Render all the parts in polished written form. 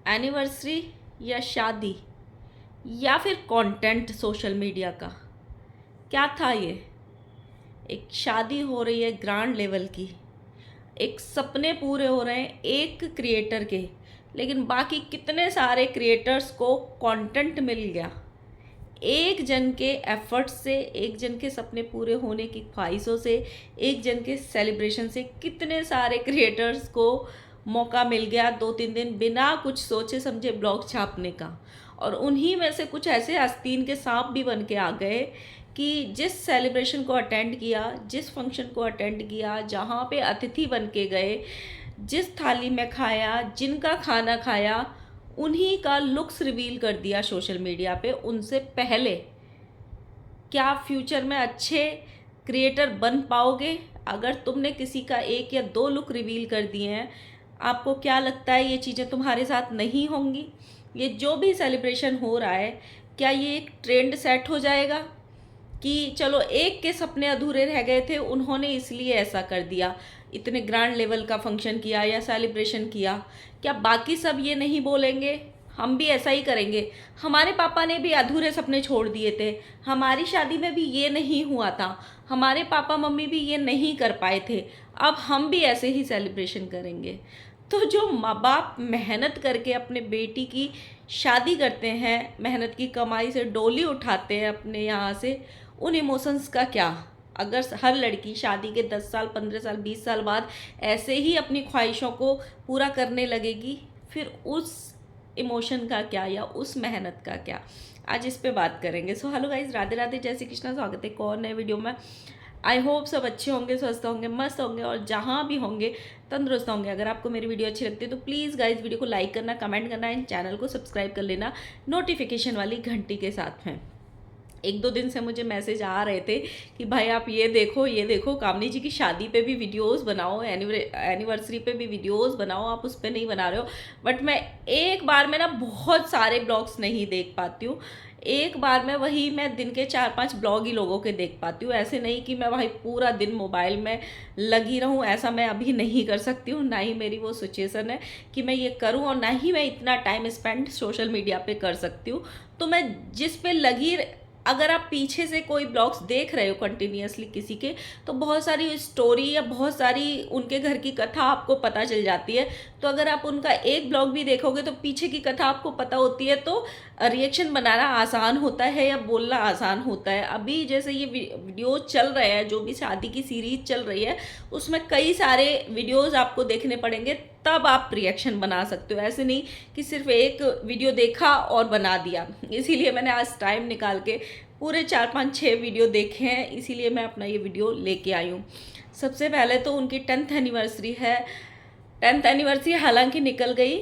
Anniversary या शादी या फिर कंटेंट सोशल मीडिया का क्या था ये। एक शादी हो रही है ग्रैंड लेवल की, एक सपने पूरे हो रहे हैं एक क्रिएटर के, लेकिन बाकी कितने सारे क्रिएटर्स को कंटेंट मिल गया। एक जन के एफर्ट से, एक जन के सपने पूरे होने की ख्वाहिशों से, एक जन के सेलिब्रेशन से कितने सारे क्रिएटर्स को मौका मिल गया 2-3 दिन बिना कुछ सोचे समझे ब्लॉग छापने का। और उन्हीं में से कुछ ऐसे आस्तीन के सांप भी बन के आ गए कि जिस सेलिब्रेशन को अटेंड किया, जिस फंक्शन को अटेंड किया, जहाँ पे अतिथि बन के गए, जिस थाली में खाया, जिनका खाना खाया, उन्हीं का लुक्स रिवील कर दिया सोशल मीडिया पे उनसे पहले। क्या फ्यूचर में अच्छे क्रिएटर बन पाओगे अगर तुमने किसी का 1 या 2 लुक रिवील कर दिए हैं? आपको क्या लगता है ये चीज़ें तुम्हारे साथ नहीं होंगी? ये जो भी सेलिब्रेशन हो रहा है, क्या ये एक ट्रेंड सेट हो जाएगा कि चलो एक के सपने अधूरे रह गए थे, उन्होंने इसलिए ऐसा कर दिया, इतने ग्रैंड लेवल का फंक्शन किया या सेलिब्रेशन किया? क्या बाकी सब ये नहीं बोलेंगे हम भी ऐसा ही करेंगे? हमारे पापा ने भी अधूरे सपने छोड़ दिए थे, हमारी शादी में भी ये नहीं हुआ था, हमारे पापा मम्मी भी ये नहीं कर पाए थे, अब हम भी ऐसे ही सेलिब्रेशन करेंगे। तो जो माँ बाप मेहनत करके अपने बेटी की शादी करते हैं, मेहनत की कमाई से डोली उठाते हैं अपने यहाँ से, उन इमोशंस का क्या? अगर हर लड़की शादी के 10 साल, 15 साल, 20 साल बाद ऐसे ही अपनी ख्वाहिशों को पूरा करने लगेगी, फिर उस इमोशन का क्या या उस मेहनत का क्या? आज इस पे बात करेंगे। So hello guys, Radhe Radhe, जय श्री कृष्णा, स्वागत है एक और नए वीडियो में। आई होप सब अच्छे होंगे, स्वस्थ होंगे, मस्त होंगे और जहाँ भी होंगे तंदुरुस्त होंगे। अगर आपको मेरी वीडियो अच्छी लगती है तो प्लीज़ गाइज वीडियो को लाइक करना, कमेंट करना एंड चैनल को सब्सक्राइब कर लेना नोटिफिकेशन वाली घंटी के साथ में। 1-2 दिन से मुझे मैसेज आ रहे थे कि भाई आप ये देखो कामनी जी की शादी पे भी वीडियोस बनाओ, एनिवर्सरी पे भी वीडियोस बनाओ, आप उस पर नहीं बना रहे हो। बट मैं एक बार में ना बहुत सारे ब्लॉग्स नहीं देख पाती हूँ, एक बार में वही मैं दिन के 4-5 ब्लॉग ही लोगों के देख पाती हूँ। ऐसे नहीं कि मैं भाई पूरा दिन मोबाइल में लगी रहूँ, ऐसा मैं अभी नहीं कर सकती हूँ, ना ही मेरी वो सिचुएशन है कि मैं ये करूँ और ना ही मैं इतना टाइम स्पेंड सोशल मीडिया पे कर सकती हूँ। तो मैं जिस पे लगी, अगर आप पीछे से कोई ब्लॉग्स देख रहे हो कंटिन्यूअसली किसी के, तो बहुत सारी स्टोरी या बहुत सारी उनके घर की कथा आपको पता चल जाती है। तो अगर आप उनका एक ब्लॉग भी देखोगे तो पीछे की कथा आपको पता होती है, तो रिएक्शन बनाना आसान होता है या बोलना आसान होता है। अभी जैसे ये वीडियो चल रहे हैं, जो भी शादी की सीरीज चल रही है, उसमें कई सारे वीडियोज़ आपको देखने पड़ेंगे, तब आप रिएक्शन बना सकते हो। ऐसे नहीं कि सिर्फ एक वीडियो देखा और बना दिया। इसीलिए मैंने आज टाइम निकाल के पूरे 4-5-6 वीडियो देखे हैं, इसीलिए मैं अपना ये वीडियो लेके आई हूँ। सबसे पहले तो उनकी 10th एनिवर्सरी है। 10th एनिवर्सरी हालांकि निकल गई,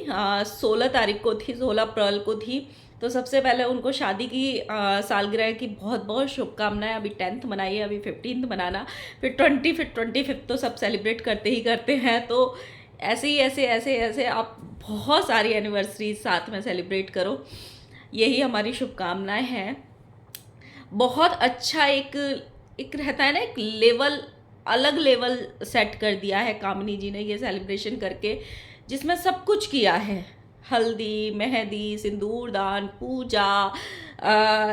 16 तारीख को थी, 16 अप्रैल को थी। तो सबसे पहले उनको शादी की सालगिरह की बहुत बहुत शुभकामनाएं। अभी 10th मनाई है, अभी 15th मनाना, फिर 20, फिर 25 तो सब सेलिब्रेट करते ही करते हैं। तो ऐसे ही ऐसे आप बहुत सारी एनिवर्सरी साथ में सेलिब्रेट करो, यही हमारी शुभकामनाएं हैं। बहुत अच्छा एक एक रहता है ना, एक लेवल, अलग लेवल सेट कर दिया है कामिनी जी ने ये सेलिब्रेशन करके, जिसमें सब कुछ किया है। हल्दी, मेहंदी, सिंदूर दान, पूजा,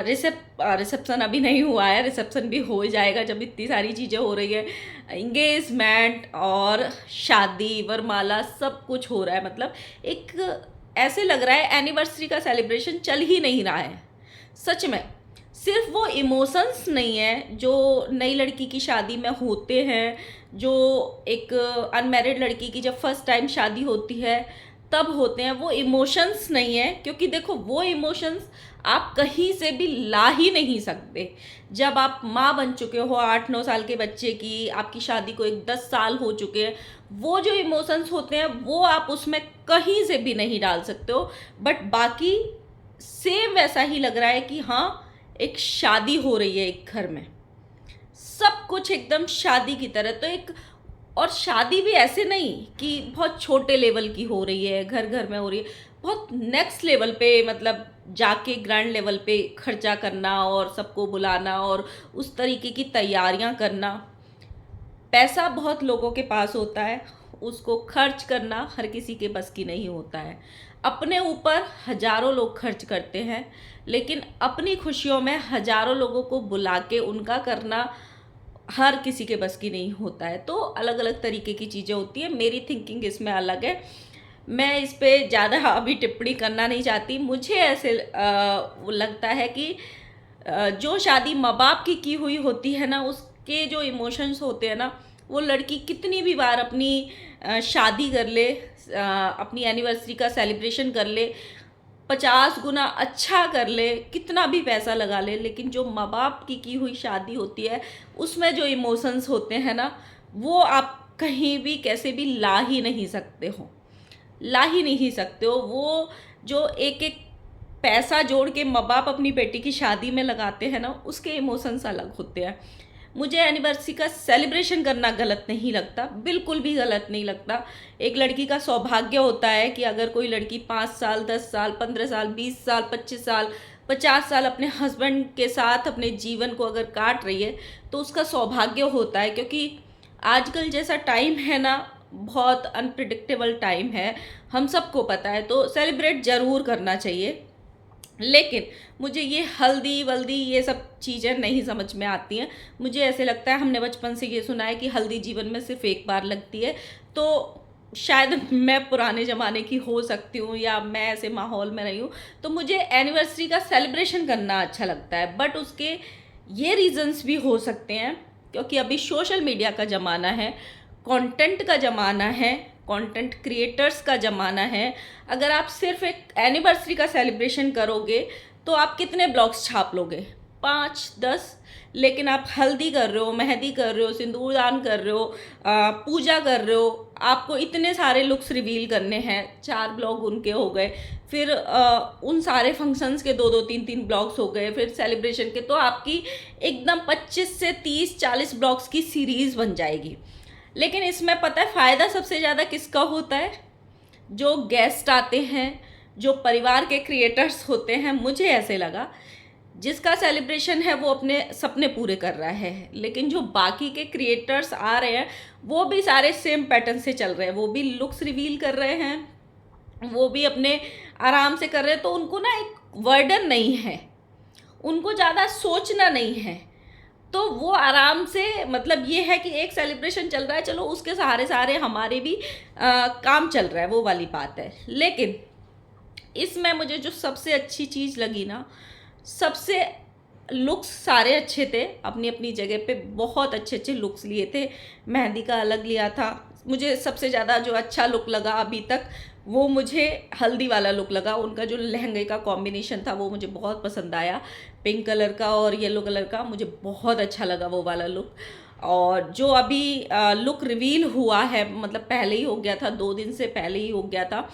रिसेप्शन अभी नहीं हुआ है, रिसेप्शन भी हो जाएगा जब इतनी सारी चीज़ें हो रही है। इंगेजमेंट और शादी, वरमाला, सब कुछ हो रहा है। मतलब एक ऐसे लग रहा है एनिवर्सरी का सेलिब्रेशन चल ही नहीं रहा है। सच में सिर्फ वो इमोशंस नहीं है जो नई लड़की की शादी में होते हैं, जो एक अनमैरिड लड़की की जब फर्स्ट टाइम शादी होती है तब होते हैं, वो इमोशंस नहीं है। क्योंकि देखो वो इमोशंस आप कहीं से भी ला ही नहीं सकते। जब आप माँ बन चुके हो 8-9 साल के बच्चे की, आपकी शादी को 10 साल हो चुके हैं, वो जो इमोशंस होते हैं वो आप उसमें कहीं से भी नहीं डाल सकते हो। बट बाकी सेम वैसा ही लग रहा है कि हाँ एक शादी हो रही है एक घर में, सब कुछ एकदम शादी की तरह। तो एक, और शादी भी ऐसे नहीं कि बहुत छोटे लेवल की हो रही है, घर घर में हो रही है, बहुत नेक्स्ट लेवल पे, मतलब जाके ग्रैंड लेवल पे खर्चा करना और सबको बुलाना और उस तरीके की तैयारियां करना। पैसा बहुत लोगों के पास होता है, उसको खर्च करना हर किसी के बस की नहीं होता है। अपने ऊपर हजारों लोग खर्च करते हैं, लेकिन अपनी खुशियों में हजारों लोगों को बुला के उनका करना हर किसी के बस की नहीं होता है। तो अलग अलग तरीके की चीज़ें होती हैं। मेरी थिंकिंग इसमें अलग है। मैं इस पे ज़्यादा अभी टिप्पणी करना नहीं चाहती। मुझे ऐसे वो लगता है कि जो शादी माँ बाप की हुई होती है ना, उसके जो इमोशंस होते हैं ना, वो लड़की कितनी भी बार अपनी शादी कर ले, अपनी एनिवर्सरी का सेलिब्रेशन कर ले, 50 गुना अच्छा कर ले, कितना भी पैसा लगा ले, लेकिन जो माँ बाप की हुई शादी होती है उसमें जो इमोशंस होते हैं ना, वो आप कहीं भी कैसे भी ला ही नहीं सकते हो, ला ही नहीं सकते हो। वो जो एक एक पैसा जोड़ के माँ बाप अपनी बेटी की शादी में लगाते हैं ना, उसके इमोशंस अलग होते हैं। मुझे एनिवर्सरी का सेलिब्रेशन करना गलत नहीं लगता, बिल्कुल भी गलत नहीं लगता। एक लड़की का सौभाग्य होता है कि अगर कोई लड़की 5 साल, 10 साल, 15 साल, 20 साल, 25 साल, 50 साल अपने हस्बैंड के साथ अपने जीवन को अगर काट रही है, तो उसका सौभाग्य होता है। क्योंकि आजकल जैसा टाइम है ना, बहुत अनप्रिडिक्टेबल टाइम है, हम सबको पता है। तो सेलिब्रेट ज़रूर करना चाहिए, लेकिन मुझे ये हल्दी वल्दी ये सब चीज़ें नहीं समझ में आती हैं। मुझे ऐसे लगता है, हमने बचपन से ये सुना है कि हल्दी जीवन में सिर्फ एक बार लगती है। तो शायद मैं पुराने ज़माने की हो सकती हूँ, या मैं ऐसे माहौल में रही हूँ, तो मुझे एनिवर्सरी का सेलिब्रेशन करना अच्छा लगता है। बट उसके ये रीज़न्स भी हो सकते हैं, क्योंकि अभी सोशल मीडिया का ज़माना है, कंटेंट का ज़माना है, कंटेंट क्रिएटर्स का ज़माना है। अगर आप सिर्फ एक एनिवर्सरी का सेलिब्रेशन करोगे तो आप कितने ब्लॉग्स छाप लोगे? 5-10। लेकिन आप हल्दी कर रहे हो, मेहंदी कर रहे हो, सिंदूरदान कर रहे हो, पूजा कर रहे हो, आपको इतने सारे लुक्स रिवील करने हैं, 4 ब्लॉग उनके हो गए। फिर उन सारे फंक्शंस के 2-2, 3-3 ब्लॉग्स हो गए, फिर सेलिब्रेशन के, तो आपकी एकदम 25 से 30-40 ब्लॉग्स की सीरीज़ बन जाएगी। लेकिन इसमें पता है फ़ायदा सबसे ज़्यादा किसका होता है? जो गेस्ट आते हैं, जो परिवार के क्रिएटर्स होते हैं। मुझे ऐसे लगा जिसका सेलिब्रेशन है वो अपने सपने पूरे कर रहा है, लेकिन जो बाकी के क्रिएटर्स आ रहे हैं वो भी सारे सेम पैटर्न से चल रहे हैं। वो भी लुक्स रिवील कर रहे हैं, वो भी अपने आराम से कर रहे हैं। तो उनको ना एक वर्डन नहीं है, उनको ज़्यादा सोचना नहीं है। तो वो आराम से, मतलब ये है कि एक सेलिब्रेशन चल रहा है, चलो उसके सहारे सहारे हमारे भी काम चल रहा है, वो वाली बात है। लेकिन इसमें मुझे जो सबसे अच्छी चीज़ लगी ना, सबसे लुक्स सारे अच्छे थे, अपनी अपनी जगह पे बहुत अच्छे अच्छे लुक्स लिए थे। मेहंदी का अलग लिया था। मुझे सबसे ज़्यादा जो अच्छा लुक लगा अभी तक, वो मुझे हल्दी वाला लुक लगा। उनका जो लहंगे का कॉम्बिनेशन था वो मुझे बहुत पसंद आया, पिंक कलर का और येलो कलर का, मुझे बहुत अच्छा लगा वो वाला लुक। और जो अभी लुक रिवील हुआ है, मतलब पहले ही हो गया था, 2 दिन से पहले ही हो गया था,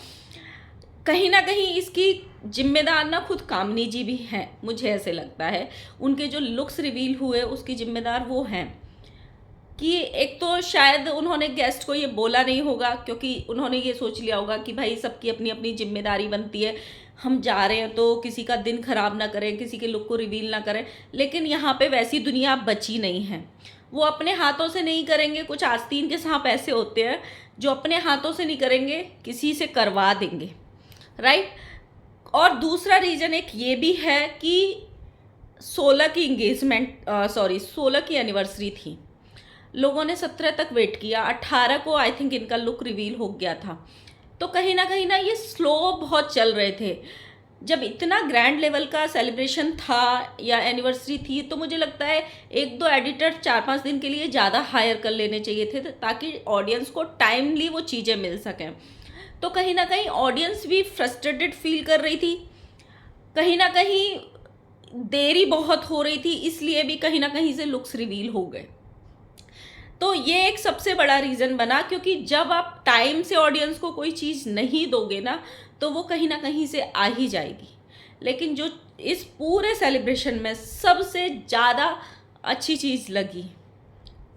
कहीं ना कहीं इसकी जिम्मेदार ना खुद कामनी जी भी हैं, मुझे ऐसे लगता है। उनके जो लुक्स रिवील हुए उसकी जिम्मेदार वो हैं। कि एक तो शायद उन्होंने गेस्ट को ये बोला नहीं होगा, क्योंकि उन्होंने ये सोच लिया होगा कि भाई सबकी अपनी अपनी जिम्मेदारी बनती है, हम जा रहे हैं तो किसी का दिन खराब ना करें, किसी के लुक को रिवील ना करें। लेकिन यहाँ पे वैसी दुनिया बची नहीं है। वो अपने हाथों से नहीं करेंगे। कुछ आस्तीन के सांप ऐसे होते हैं जो अपने हाथों से नहीं करेंगे, किसी से करवा देंगे, राइट। और दूसरा रीज़न एक ये भी है कि 16 की इंगेजमेंट, 16 की एनिवर्सरी थी, लोगों ने 17 तक वेट किया, 18 को आई थिंक इनका लुक रिवील हो गया था। तो कहीं ना ये स्लो बहुत चल रहे थे। जब इतना ग्रैंड लेवल का सेलिब्रेशन था या एनिवर्सरी थी, तो मुझे लगता है 1-2 एडिटर 4-5 दिन के लिए ज़्यादा हायर कर लेने चाहिए थे, ताकि ऑडियंस को टाइमली वो चीज़ें मिल सकें। तो कहीं ना कहीं ऑडियंस भी फ्रस्ट्रेटेड फील कर रही थी, कहीं ना कहीं देरी बहुत हो रही थी, इसलिए भी कहीं ना कहीं से लुक्स रिवील हो गए। तो ये एक सबसे बड़ा रीज़न बना, क्योंकि जब आप टाइम से ऑडियंस को कोई चीज़ नहीं दोगे ना, तो वो कहीं ना कहीं से आ ही जाएगी। लेकिन जो इस पूरे सेलिब्रेशन में सबसे ज़्यादा अच्छी चीज़ लगी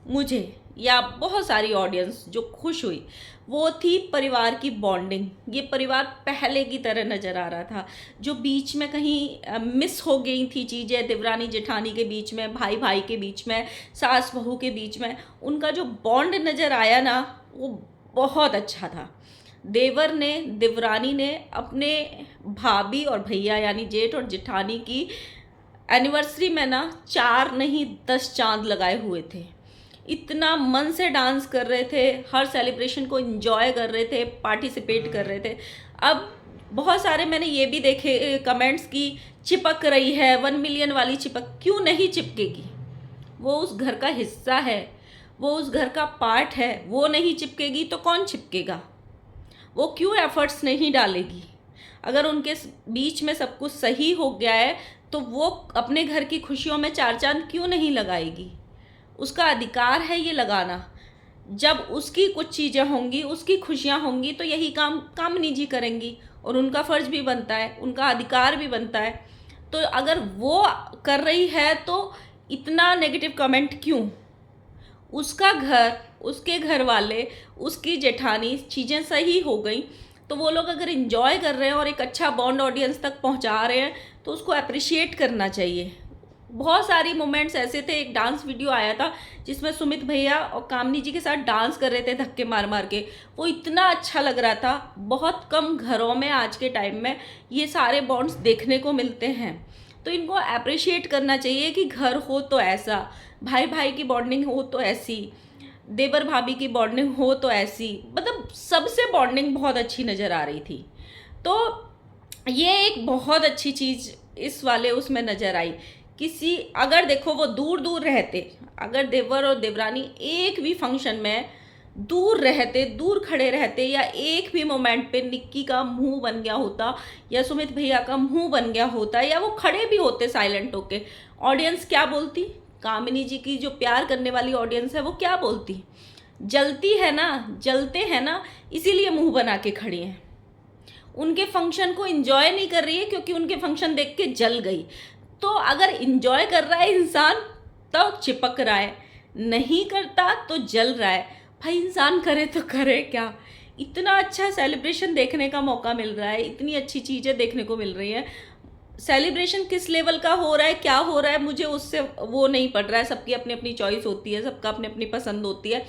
मुझे, या बहुत सारी ऑडियंस जो खुश हुई, वो थी परिवार की बॉन्डिंग। ये परिवार पहले की तरह नज़र आ रहा था। जो बीच में कहीं मिस हो गई थी चीज़ें, देवरानी जेठानी के बीच में, भाई भाई के बीच में, सास बहू के बीच में, उनका जो बॉन्ड नज़र आया ना, वो बहुत अच्छा था। देवर ने, देवरानी ने अपने भाभी और भैया यानी जेठ और जेठानी की एनिवर्सरी में ना 4 नहीं 10 चांद लगाए हुए थे। इतना मन से डांस कर रहे थे, हर सेलिब्रेशन को एंजॉय कर रहे थे, पार्टिसिपेट कर रहे थे। अब बहुत सारे मैंने ये भी देखे कमेंट्स की चिपक रही है, 1 मिलियन वाली चिपक, क्यों नहीं चिपकेगी? वो उस घर का हिस्सा है, वो उस घर का पार्ट है, वो नहीं चिपकेगी तो कौन चिपकेगा? वो क्यों एफर्ट्स नहीं डालेगी? अगर उनके बीच में सब कुछ सही हो गया है तो वो अपने घर की खुशियों में 4 चांद क्यों नहीं लगाएगी? उसका अधिकार है ये लगाना। जब उसकी कुछ चीज़ें होंगी, उसकी खुशियाँ होंगी तो यही काम कामनी जी करेंगी और उनका फ़र्ज भी बनता है, उनका अधिकार भी बनता है। तो अगर वो कर रही है तो इतना नेगेटिव कमेंट क्यों? उसका घर, उसके घर वाले, उसकी जेठानी, चीज़ें सही हो गई तो वो लोग अगर इन्जॉय कर रहे हैं और एक अच्छा बॉन्ड ऑडियंस तक पहुंचा रहे हैं तो उसको अप्रिशिएट करना चाहिए। बहुत सारी मोमेंट्स ऐसे थे। एक डांस वीडियो आया था जिसमें सुमित भैया और कामनी जी के साथ डांस कर रहे थे धक्के मार मार के, वो इतना अच्छा लग रहा था। बहुत कम घरों में आज के टाइम में ये सारे बॉन्ड्स देखने को मिलते हैं, तो इनको अप्रिशिएट करना चाहिए कि घर हो तो ऐसा, भाई भाई की बॉन्डिंग हो तो ऐसी, देवर भाभी की बॉन्डिंग हो तो ऐसी, मतलब सबसे बॉन्डिंग बहुत अच्छी नज़र आ रही थी। तो ये एक बहुत अच्छी चीज़ इस वाले उसमें नज़र आई। किसी अगर देखो वो दूर दूर रहते, अगर देवर और देवरानी एक भी फंक्शन में दूर रहते, दूर खड़े रहते, या एक भी मोमेंट पे निक्की का मुंह बन गया होता या सुमित भैया का मुंह बन गया होता या वो खड़े भी होते साइलेंट होके, ऑडियंस क्या बोलती? कामिनी जी की जो प्यार करने वाली ऑडियंस है वो क्या बोलती? जलती है ना, जलते हैं ना, इसीलिए मुंह बना के खड़ी हैं। उनके फंक्शन को एंजॉय नहीं कर रही है क्योंकि उनके फंक्शन देख के जल गई। तो अगर एंजॉय कर रहा है इंसान तो चिपक रहा है, नहीं करता तो जल रहा है। भाई इंसान करे तो करे क्या? इतना अच्छा सेलिब्रेशन देखने का मौका मिल रहा है, इतनी अच्छी चीज़ें देखने को मिल रही हैं। सेलिब्रेशन किस लेवल का हो रहा है, क्या हो रहा है, मुझे उससे वो नहीं पड़ रहा है। सबकी अपनी अपनी चॉइस होती है, सबका अपनी अपनी पसंद होती है।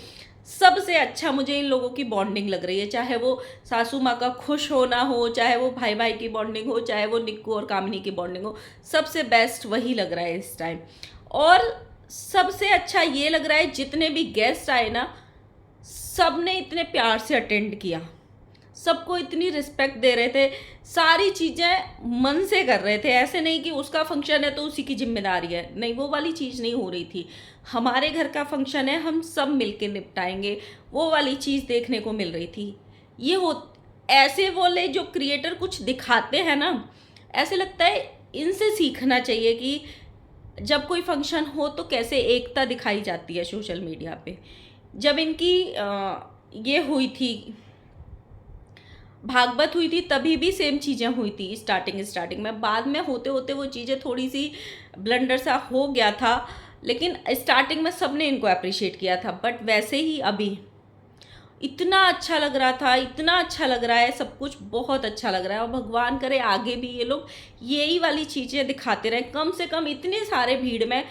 सबसे अच्छा मुझे इन लोगों की बॉन्डिंग लग रही है, चाहे वो सासू माँ का खुश होना हो, चाहे वो भाई भाई की बॉन्डिंग हो, चाहे वो निक्कू और कामिनी की बॉन्डिंग हो, सबसे बेस्ट वही लग रहा है इस टाइम। और सबसे अच्छा ये लग रहा है जितने भी गेस्ट आए ना, सब ने इतने प्यार से अटेंड किया, सबको इतनी रिस्पेक्ट दे रहे थे, सारी चीज़ें मन से कर रहे थे। ऐसे नहीं कि उसका फंक्शन है तो उसी की जिम्मेदारी है, नहीं, वो वाली चीज़ नहीं हो रही थी। हमारे घर का फंक्शन है, हम सब मिलके निपटाएंगे, वो वाली चीज़ देखने को मिल रही थी। ये हो ऐसे वाले जो क्रिएटर कुछ दिखाते हैं ना, ऐसे लगता है इनसे सीखना चाहिए कि जब कोई फंक्शन हो तो कैसे एकता दिखाई जाती है सोशल मीडिया पे। जब इनकी ये हुई थी, भागवत हुई थी, तभी भी सेम चीज़ें हुई थी स्टार्टिंग में। बाद में होते होते वो चीज़ें थोड़ी सी ब्लंडर सा हो गया था, लेकिन स्टार्टिंग में सबने इनको अप्रिशिएट किया था। बट वैसे ही अभी इतना अच्छा लग रहा था, इतना अच्छा लग रहा है, सब कुछ बहुत अच्छा लग रहा है। और भगवान करे आगे भी ये लोग यही वाली चीज़ें दिखाते रहें। कम से कम इतने सारे भीड़ में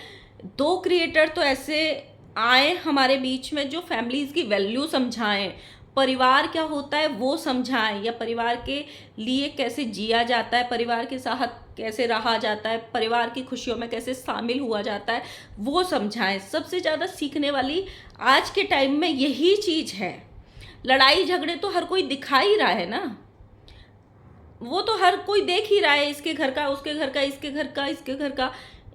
2 क्रिएटर तो ऐसे आए हमारे बीच में जो फैमिलीज़ की वैल्यू समझाएं, परिवार क्या होता है वो समझाएं, या परिवार के लिए कैसे जिया जाता है, परिवार के साथ कैसे रहा जाता है, परिवार की खुशियों में कैसे शामिल हुआ जाता है, वो समझाएं। सबसे ज़्यादा सीखने वाली आज के टाइम में यही चीज़ है। लड़ाई झगड़े तो हर कोई दिखा ही रहा है ना, वो तो हर कोई देख ही रहा है, इसके घर का, उसके घर का, इसके घर का, इसके घर का।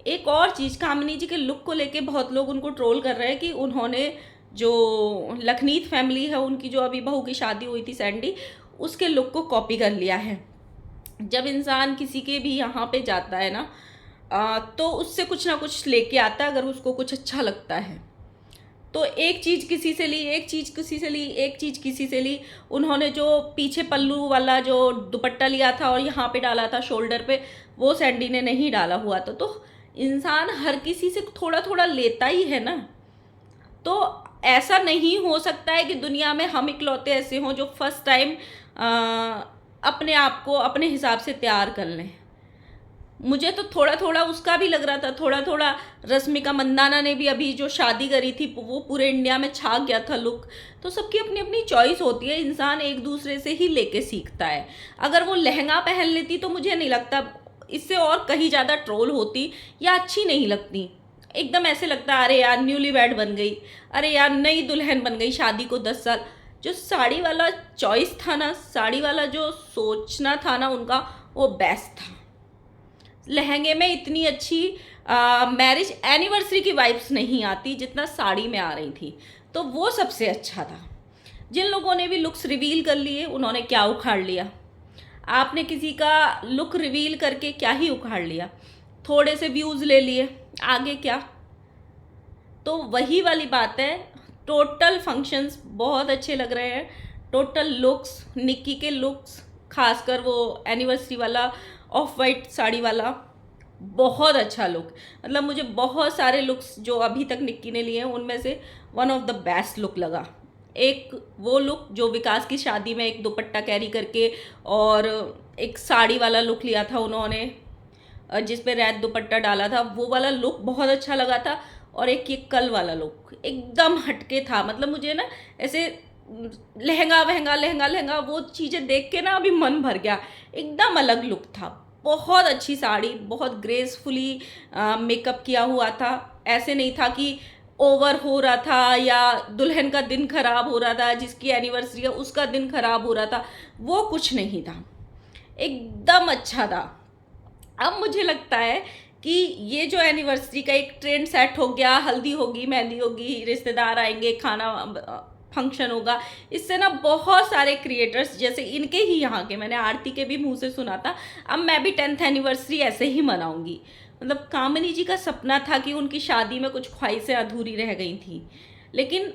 एक और चीज़, कामिनी जी के लुक को लेके बहुत लोग उनको ट्रोल कर रहे हैं कि उन्होंने जो लखनीत फैमिली है, उनकी जो अभी बहू की शादी हुई थी सैंडी, उसके लुक को कॉपी कर लिया है। जब इंसान किसी के भी यहाँ पे जाता है ना, तो उससे कुछ ना कुछ लेके आता है अगर उसको कुछ अच्छा लगता है। तो एक चीज़ किसी से ली, एक चीज़ किसी से ली, एक चीज़ किसी से ली। उन्होंने जो पीछे पल्लू वाला जो दुपट्टा लिया था और यहाँ पे डाला था शोल्डर पे, वो सैंडी ने नहीं डाला हुआ था। तो इंसान हर किसी से थोड़ा थोड़ा लेता ही है ना। तो ऐसा नहीं हो सकता है कि दुनिया में हम इकलौते ऐसे हों जो फर्स्ट टाइम अपने आप को अपने हिसाब से तैयार कर लें। मुझे तो थोड़ा थोड़ा उसका भी लग रहा था, थोड़ा थोड़ा रश्मिका मंदाना ने भी अभी जो शादी करी थी वो पूरे इंडिया में छा गया था लुक। तो सबकी अपनी अपनी चॉइस होती है, इंसान एक दूसरे से ही लेके सीखता है। अगर वो लहंगा पहन लेती तो मुझे नहीं लगता, इससे और कहीं ज़्यादा ट्रोल होती या अच्छी नहीं लगती। एकदम ऐसे लगता अरे यार न्यूली बैड बन गई, अरे यार नई दुल्हन बन गई शादी को 10 साल। जो साड़ी वाला चॉइस था ना, साड़ी वाला जो सोचना था ना उनका, वो बेस्ट था। लहंगे में इतनी अच्छी मैरिज एनिवर्सरी की वाइब्स नहीं आती जितना साड़ी में आ रही थी, तो वो सबसे अच्छा था। जिन लोगों ने भी लुक्स रिवील कर लिए उन्होंने क्या उखाड़ लिया। आपने किसी का लुक रिवील करके क्या ही उखाड़ लिया, थोड़े से व्यूज़ ले लिए, आगे क्या। तो वही वाली बात है, टोटल फंक्शंस बहुत अच्छे लग रहे हैं। टोटल लुक्स, निक्की के लुक्स, खासकर वो एनिवर्सरी वाला ऑफ वाइट साड़ी वाला, बहुत अच्छा लुक। मतलब मुझे बहुत सारे लुक्स जो अभी तक निक्की ने लिए हैं उनमें से one of the best look लगा। एक वो लुक जो विकास की शादी में एक दुपट्टा कैरी करके और एक साड़ी वाला लुक लिया था उन्होंने, जिस पे रेड दुपट्टा डाला था, वो वाला लुक बहुत अच्छा लगा था। और एक ये कल वाला लुक एकदम हटके था। मतलब मुझे ना ऐसे लहंगा वहंगा लहंगा लहंगा वो चीज़ें देख के ना अभी मन भर गया। एकदम अलग लुक था, बहुत अच्छी साड़ी, बहुत ग्रेसफुली मेकअप किया हुआ था। ऐसे नहीं था कि ओवर हो रहा था या दुल्हन का दिन खराब हो रहा था, जिसकी एनिवर्सरी है उसका दिन खराब हो रहा था, वो कुछ नहीं था, एकदम अच्छा था। अब मुझे लगता है कि ये जो एनिवर्सरी का एक ट्रेंड सेट हो गया, हल्दी होगी, मेहंदी होगी, रिश्तेदार आएंगे, खाना फंक्शन होगा, इससे ना बहुत सारे क्रिएटर्स, जैसे इनके ही यहाँ के, मैंने आरती के भी मुंह से सुना था, अब मैं भी 10th एनिवर्सरी ऐसे ही मनाऊंगी। मतलब कामिनी जी का सपना था कि उनकी शादी में कुछ ख्वाहिशें अधूरी रह गई थी, लेकिन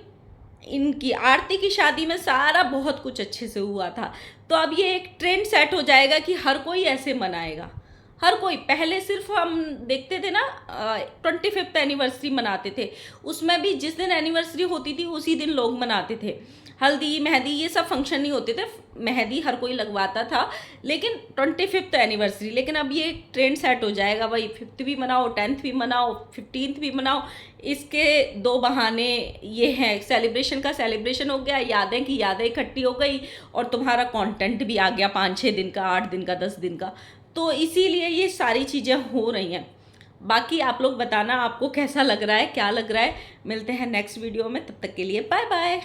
इनकी आरती की शादी में सारा बहुत कुछ अच्छे से हुआ था। तो अब ये एक ट्रेंड सेट हो जाएगा कि हर कोई ऐसे मनाएगा, हर कोई। पहले सिर्फ हम देखते थे ना 25th एनिवर्सरी मनाते थे, उसमें भी जिस दिन एनिवर्सरी होती थी उसी दिन लोग मनाते थे। हल्दी मेहंदी ये सब फंक्शन नहीं होते थे, मेहंदी हर कोई लगवाता था, लेकिन 25th एनिवर्सरी। लेकिन अब ये ट्रेंड सेट हो जाएगा भाई, 5th भी मनाओ, 10th भी मनाओ, 15th भी मनाओ। इसके दो बहाने ये हैं, सेलिब्रेशन का सेलिब्रेशन हो गया, यादें की यादें इकट्ठी हो गई, और तुम्हारा कंटेंट भी आ गया 5-6 दिन का, 8 दिन का, 10 दिन का। तो इसीलिए ये सारी चीज़ें हो रही हैं। बाकी आप लोग बताना आपको कैसा लग रहा है, क्या लग रहा है। मिलते हैं नेक्स्ट वीडियो में, तब तक के लिए बाय बाय।